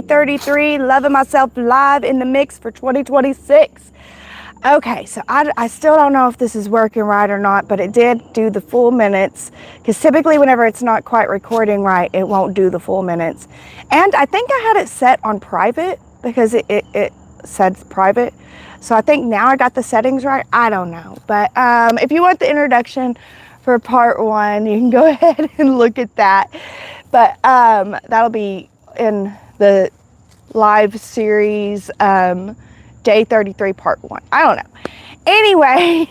33, loving myself live in the mix for 2026. Okay, so I still don't know if this is working right or not, but it did do the full minutes, because typically whenever it's not quite recording right, it won't do the full minutes. And I think I had it set on private because it said private. So I think now I got the settings right. I don't know. But if you want the introduction for part 1, you can go ahead and look at that. But that'll be in the live series, day 33, part 1. I don't know. Anyway,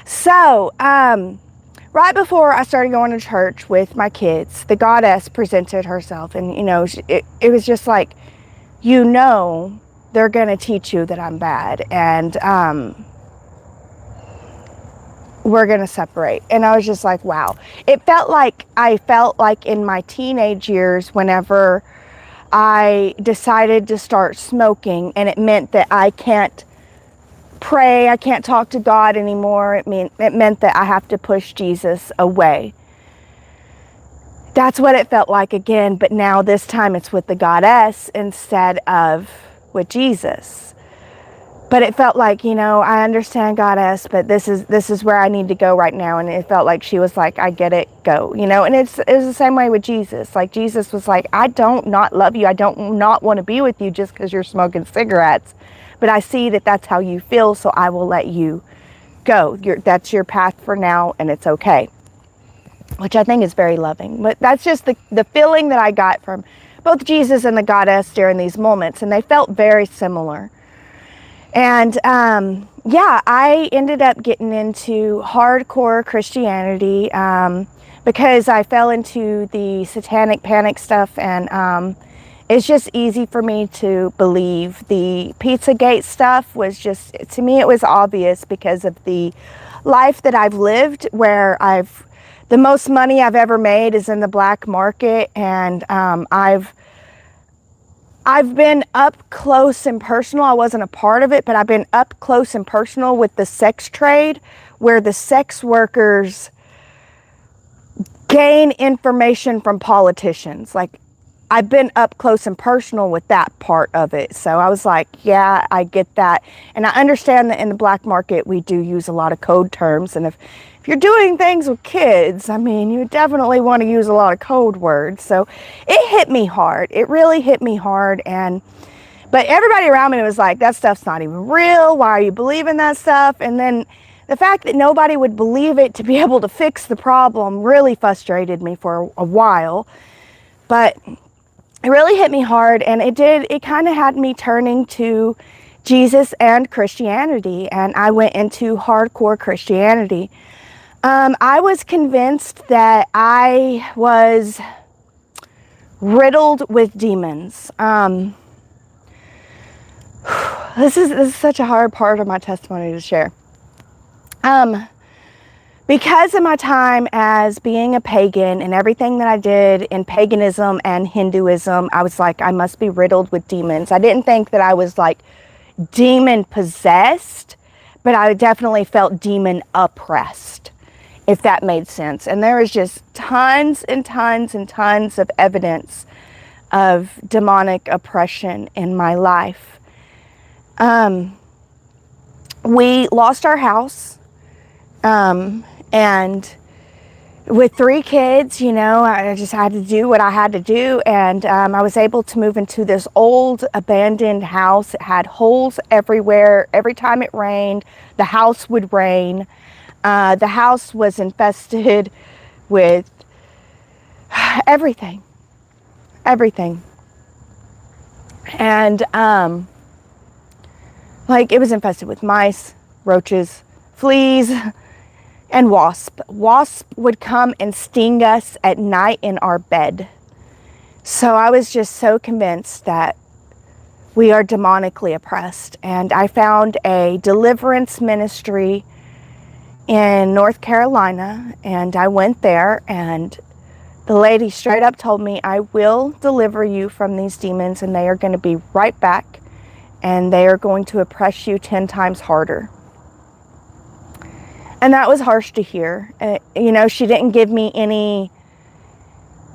so right before I started going to church with my kids, the goddess presented herself, and it was just like, they're going to teach you that I'm bad, and we're going to separate. And I was just like, wow. I felt like in my teenage years, whenever I decided to start smoking, and it meant that I can't pray, I can't talk to God anymore. It meant that I have to push Jesus away. That's what it felt like again, but now this time it's with the goddess instead of with Jesus. But it felt like, I understand goddess, but this is where I need to go right now. And it felt like she was like, I get it, go, and it was the same way with Jesus. Like Jesus was like, I don't not love you. I don't not want to be with you just because you're smoking cigarettes. But I see that that's how you feel, so I will let you go. That's your path for now, and it's okay. Which I think is very loving. But that's just the feeling that I got from both Jesus and the goddess during these moments. And they felt very similar. And I ended up getting into hardcore Christianity because I fell into the satanic panic stuff, and it's just easy for me to believe. The Pizzagate stuff was just, to me, it was obvious because of the life that I've lived, where the most money I've ever made is in the black market, and I've been up close and personal. I wasn't a part of it, but I've been up close and personal with the sex trade, where the sex workers gain information from politicians. Like, I've been up close and personal with that part of it. So I was like, yeah, I get that. And I understand that in the black market, we do use a lot of code terms. And if you're doing things with kids, you definitely want to use a lot of code words. So it hit me hard. It really hit me hard. But everybody around me was like, that stuff's not even real. Why are you believing that stuff? And then the fact that nobody would believe it to be able to fix the problem really frustrated me for a while. But it really hit me hard, and it kind of had me turning to Jesus and Christianity, and I went into hardcore Christianity. I was convinced that I was riddled with demons. This is such a hard part of my testimony to share. Because of my time as being a pagan and everything that I did in paganism and Hinduism, I was like, I must be riddled with demons. I didn't think that I was like demon possessed, but I definitely felt demon oppressed, if that made sense. And there was just tons and tons and tons of evidence of demonic oppression in my life. We lost our house. And with 3 kids, I just had to do what I had to do. And I was able to move into this old abandoned house. It had holes everywhere. Every time it rained, the house would rain. The house was infested with everything. And it was infested with mice, roaches, fleas, and wasp. Wasp would come and sting us at night in our bed. So I was just so convinced that we are demonically oppressed. And I found a deliverance ministry in North Carolina, and I went there, and the lady straight up told me, I will deliver you from these demons, and they are going to be right back, and they are going to oppress you 10 times harder. And that was harsh to hear. She didn't give me any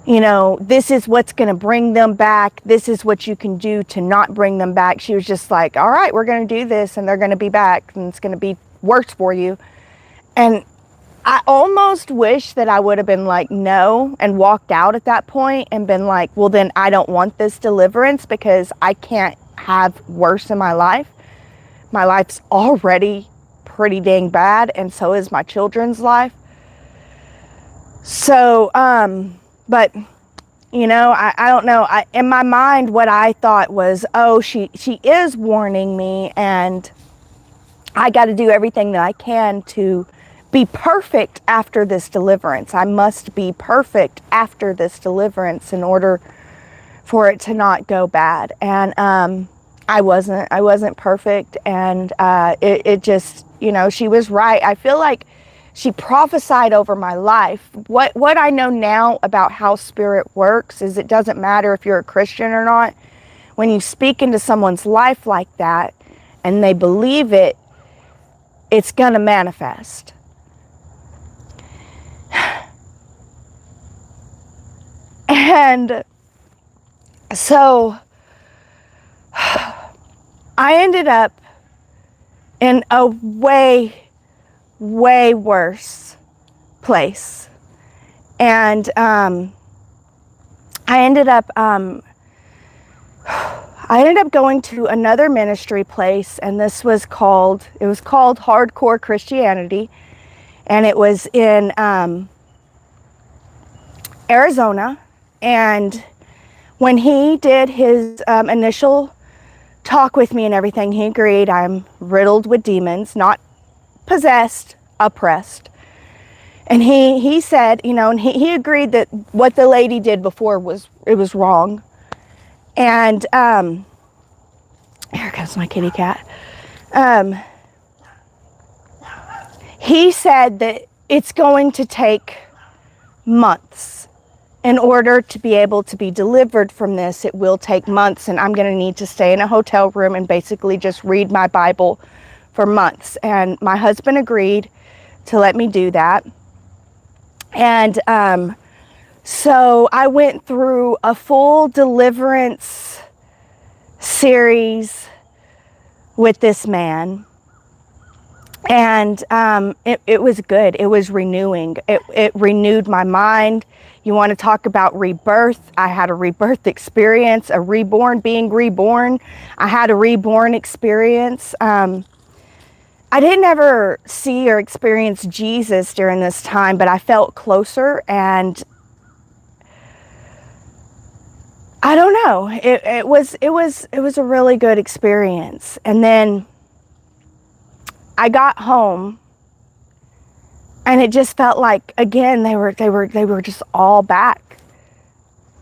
this is what's going to bring them back. This is what you can do to not bring them back. She was just like, all right, we're going to do this and they're going to be back and it's going to be worse for you. And I almost wish that I would have been like, no, and walked out at that point and been like, well, then I don't want this deliverance because I can't have worse in my life. My life's already pretty dang bad, and so is my children's life. So, but, I don't know. In my mind, what I thought was, oh, she is warning me, and I got to do everything that I can to be perfect after this deliverance. I must be perfect after this deliverance in order for it to not go bad. And I wasn't perfect, and it just, she was right. I feel like she prophesied over my life. What I know now about how spirit works is it doesn't matter if you're a Christian or not. When you speak into someone's life like that and they believe it, it's going to manifest. And so I ended up in a way worse place. And I ended up going to another ministry place, and it was called Hardcore Christianity, and it was in Arizona. And when he did his initial talk with me and everything, he agreed I'm riddled with demons, not possessed, oppressed. And he said, and he agreed that what the lady did before was wrong. And here comes my kitty cat. He said that it's going to take months. In order to be able to be delivered from this, it will take months, and I'm going to need to stay in a hotel room and basically just read my Bible for months. And my husband agreed to let me do that. And so I went through a full deliverance series with this man. And it was good. It was renewing. It renewed my mind. You want to talk about rebirth? I had a rebirth experience, being reborn. I had a reborn experience. I didn't ever see or experience Jesus during this time, but I felt closer, and I don't know. It was a really good experience. And then I got home, and it just felt like, again, they were just all back.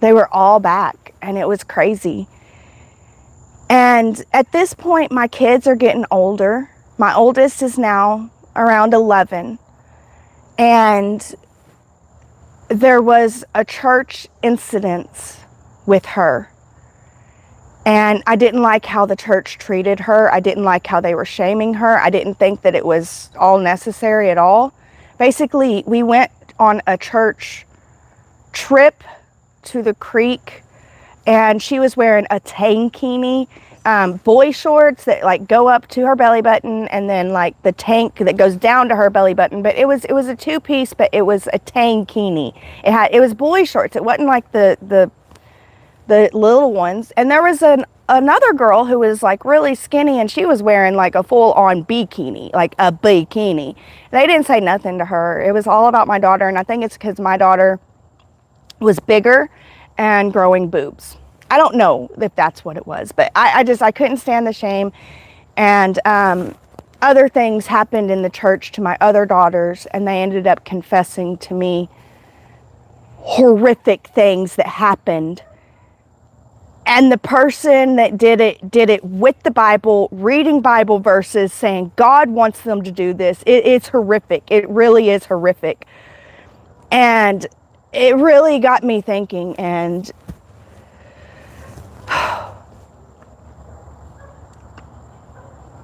They were all back, and it was crazy. And at this point, my kids are getting older. My oldest is now around 11. And there was a church incident with her. And I didn't like how the church treated her. I didn't like how they were shaming her. I didn't think that it was all necessary at all. Basically, we went on a church trip to the creek, and she was wearing a tankini, boy shorts that like go up to her belly button, and then like the tank that goes down to her belly button. But it was a two-piece, but it was a tankini. It was boy shorts. It wasn't like the little ones. And there was another girl who was like really skinny, and she was wearing like a full-on bikini, like a bikini. They didn't say nothing to her. It was all about my daughter, and I think it's because my daughter was bigger and growing boobs. I don't know if that's what it was, but I couldn't stand the shame. And other things happened in the church to my other daughters, and they ended up confessing to me horrific things that happened. And the person that did it with the Bible, reading Bible verses, saying God wants them to do this. It's horrific. It really is horrific. And it really got me thinking. And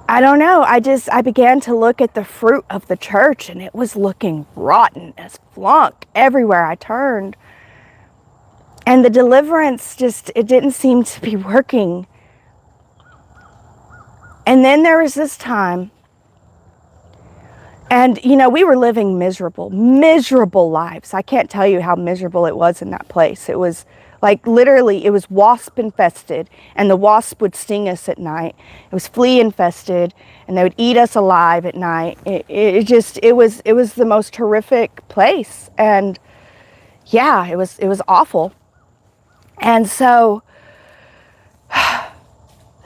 I don't know. I began to look at the fruit of the church, and it was looking rotten as flunk everywhere I turned. And the deliverance it didn't seem to be working. And then there was this time, and we were living miserable lives. I can't tell you how miserable it was in that place. It was like literally, it was wasp infested, and the wasp would sting us at night. It was flea infested, and they would eat us alive at night. It was the most horrific place. And yeah, it was awful. And so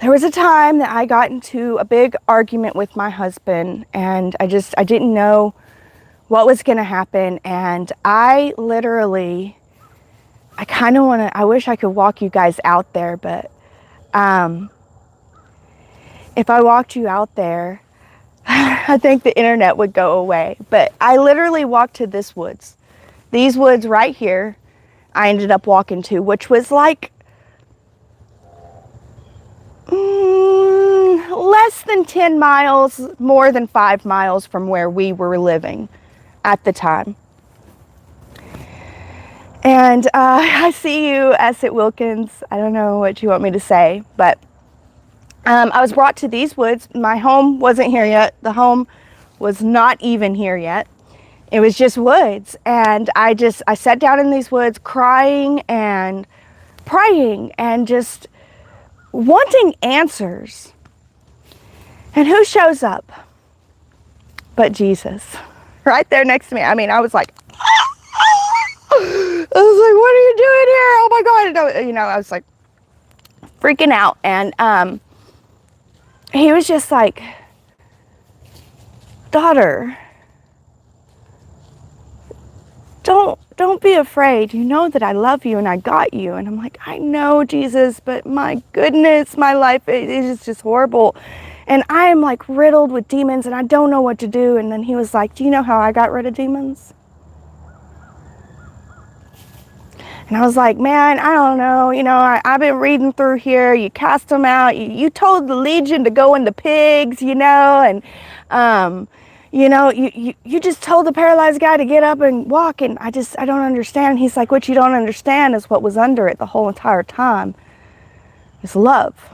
there was a time that I got into a big argument with my husband, and I didn't know what was going to happen. And I wish I could walk you guys out there, but if I walked you out there, I think the internet would go away. But I literally walked to these woods right here. I ended up walking to, which was like less than 10 miles, more than 5 miles from where we were living at the time. And I see you, Esset Wilkins. I don't know what you want me to say, but I was brought to these woods. My home wasn't here yet. The home was not even here yet. It was just woods. And I sat down in these woods crying and praying and just wanting answers. And who shows up but Jesus right there next to me? I mean, I was like, what are you doing here? Oh my God. I was like freaking out. And he was just like, daughter, don't be afraid. You know that I love you and I got you. And I'm like, I know, Jesus, but my goodness, my life is just horrible. And I am like riddled with demons and I don't know what to do. And then he was like, do you know how I got rid of demons? And I was like, man, I don't know. I've been reading through here. You cast them out. You told the legion to go into pigs, and you just told the paralyzed guy to get up and walk, and I don't understand. He's like, what you don't understand is what was under it the whole entire time. It's love.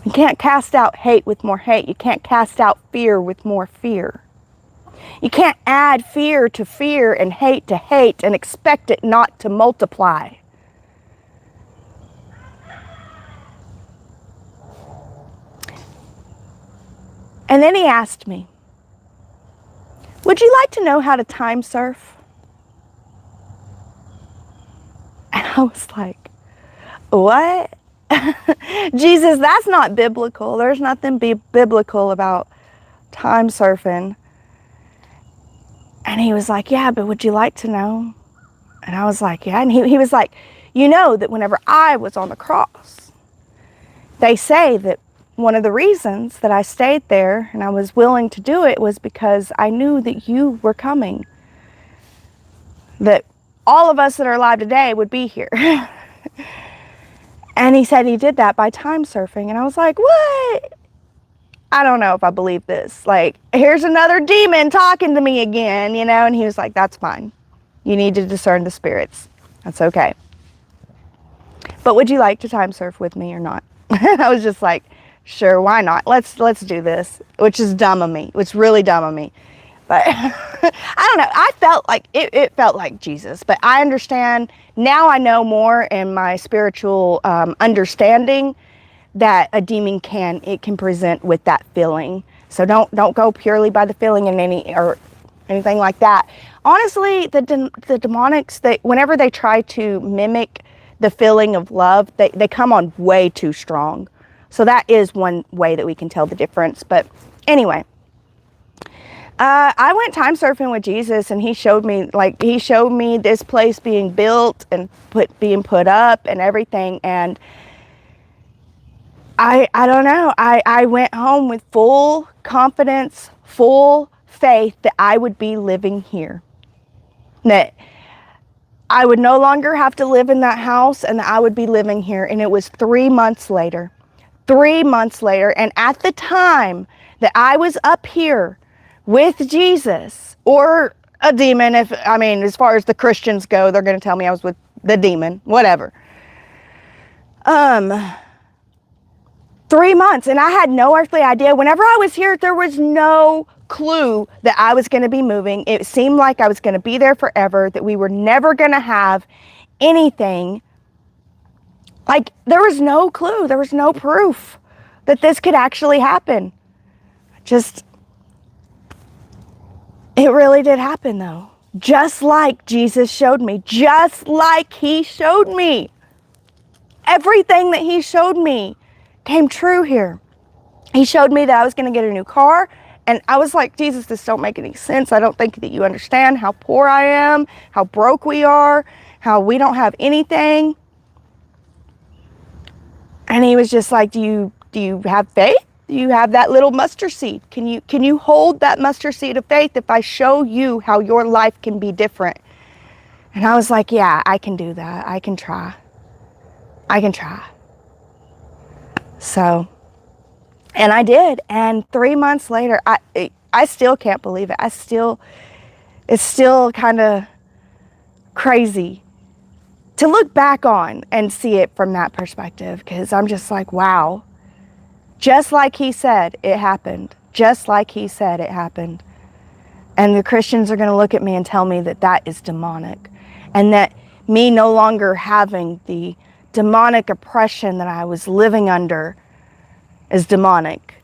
You can't cast out hate with more hate. You can't cast out fear with more fear. You can't add fear to fear and hate to hate and expect it not to multiply. And then he asked me, would you like to know how to time surf? And I was like, what? Jesus, that's not biblical. There's nothing biblical about time surfing. And he was like, yeah, but would you like to know? And I was like, yeah. And he was like, you know that whenever I was on the cross, they say that one of the reasons that I stayed there and I was willing to do it was because I knew that you were coming. That all of us that are alive today would be here. And he said he did that by time surfing. And I was like, what? I don't know if I believe this. Like, here's another demon talking to me again, And he was like, that's fine. You need to discern the spirits. That's okay. But would you like to time surf with me or not? I was just like, sure, why not? Let's do this, which is dumb of me. It's really dumb of me. But I don't know. I felt like it felt like Jesus, but I understand now. I know more in my spiritual understanding that a demon can present with that feeling. So don't go purely by the feeling and anything like that. Honestly, the demonics, whenever they try to mimic the feeling of love, they come on way too strong. So that is one way that we can tell the difference. But anyway, I went time surfing with Jesus, and he showed me this place being built and being put up and everything. And I don't know. I went home with full confidence, full faith that I would be living here. That I would no longer have to live in that house and that I would be living here. And it was 3 months later. 3 months later. And at the time that I was up here with Jesus, or a demon. As far as the Christians go, they're going to tell me I was with the demon, whatever. 3 months, and I had no earthly idea. Whenever I was here, there was no clue that I was going to be moving. It seemed like I was going to be there forever, that we were never going to have anything. Like, there was no clue. There was no proof that this could actually happen. It really did happen, though. Just like Jesus showed me. Just like he showed me. Everything that he showed me came true here. He showed me that I was going to get a new car. And I was like, Jesus, this don't make any sense. I don't think that you understand how poor I am, how broke we are, how we don't have anything. And he was just like, do you have faith? Do you have that little mustard seed? Can you hold that mustard seed of faith if I show you how your life can be different? And I was like, yeah, I can do that. I can try. So, and I did. And 3 months later, I still can't believe it. It's still kind of crazy to look back on and see it from that perspective, because I'm just like, wow. Just like he said, it happened. Just like he said, it happened. And the Christians are going to look at me and tell me that that is demonic. And that me no longer having the demonic oppression that I was living under is demonic.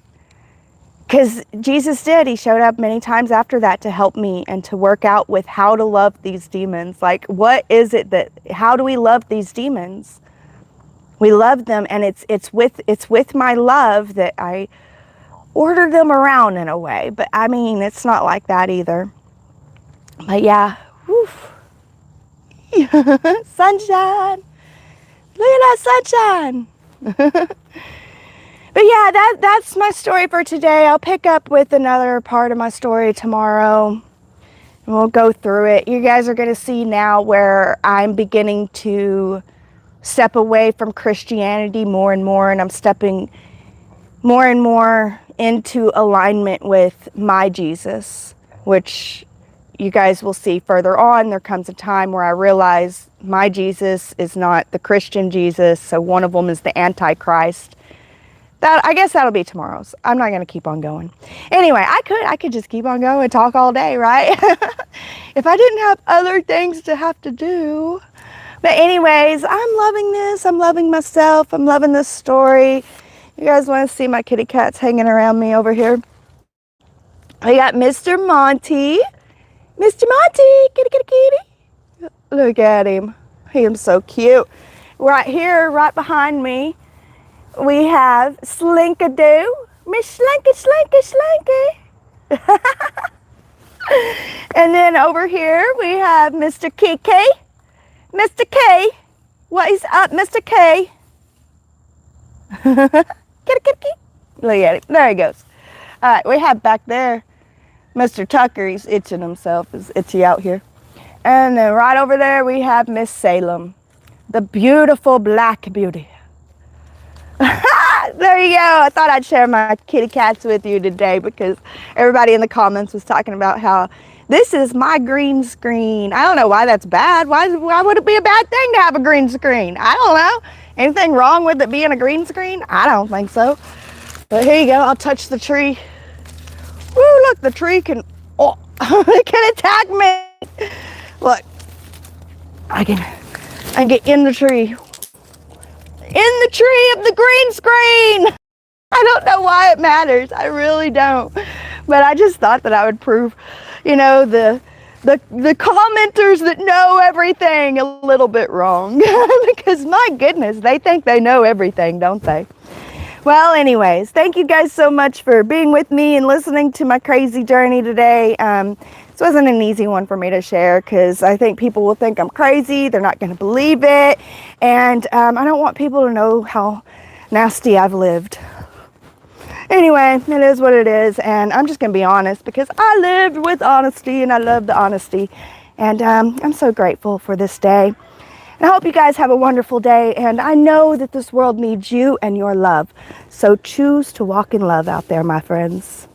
Because Jesus did. He showed up many times after that to help me and to work out with how to love these demons. Like, what is it how do we love these demons? We love them, and it's with my love that I order them around in a way. But I mean, it's not like that either. But yeah, woof. Sunshine. Look at that sunshine. But yeah, that's my story for today. I'll pick up with another part of my story tomorrow, and we'll go through it. You guys are going to see now where I'm beginning to step away from Christianity more and more, and I'm stepping more and more into alignment with my Jesus, which you guys will see further on. There comes a time where I realize my Jesus is not the Christian Jesus, so one of them is the Antichrist. I guess that'll be tomorrow's. I'm not going to keep on going. Anyway, I could just keep on going and talk all day, right? If I didn't have other things to have to do. But anyways, I'm loving this. I'm loving myself. I'm loving this story. You guys want to see my kitty cats hanging around me over here? I got Mr. Monty. Mr. Monty, kitty, kitty, kitty. Look at him. He is so cute. Right here, right behind me, we have Slinkadoo. Miss Slinky, Slinky, Slinky. And then over here, we have Mr. Kiki. Mr. K, what is up, Mr. K? Kitty, kitty, kitty. Look at him. There he goes. All right, we have back there Mr. Tucker. He's itching himself. He's itchy out here. And then right over there, we have Miss Salem, the beautiful black beauty. There you go. I thought I'd share my kitty cats with you today because everybody in the comments was talking about how this is my green screen. I don't know why that's bad. Why would it be a bad thing to have a green screen? I don't know. Anything wrong with it being a green screen? I don't think so. But here you go. I'll touch the tree. Woo, look, the tree can, it can attack me. Look, I can get in the tree. In the tree of the green screen. I don't know why it matters. I really don't. But I just thought that I would prove, the commenters that know everything a little bit wrong. Because my goodness, they think they know everything, don't they? Well, anyways, thank you guys so much for being with me and listening to my crazy journey today. This wasn't an easy one for me to share because I think people will think I'm crazy. They're not going to believe it. And I don't want people to know how nasty I've lived. Anyway, it is what it is. And I'm just going to be honest because I lived with honesty and I love the honesty. And I'm so grateful for this day. And I hope you guys have a wonderful day. And I know that this world needs you and your love. So choose to walk in love out there, my friends.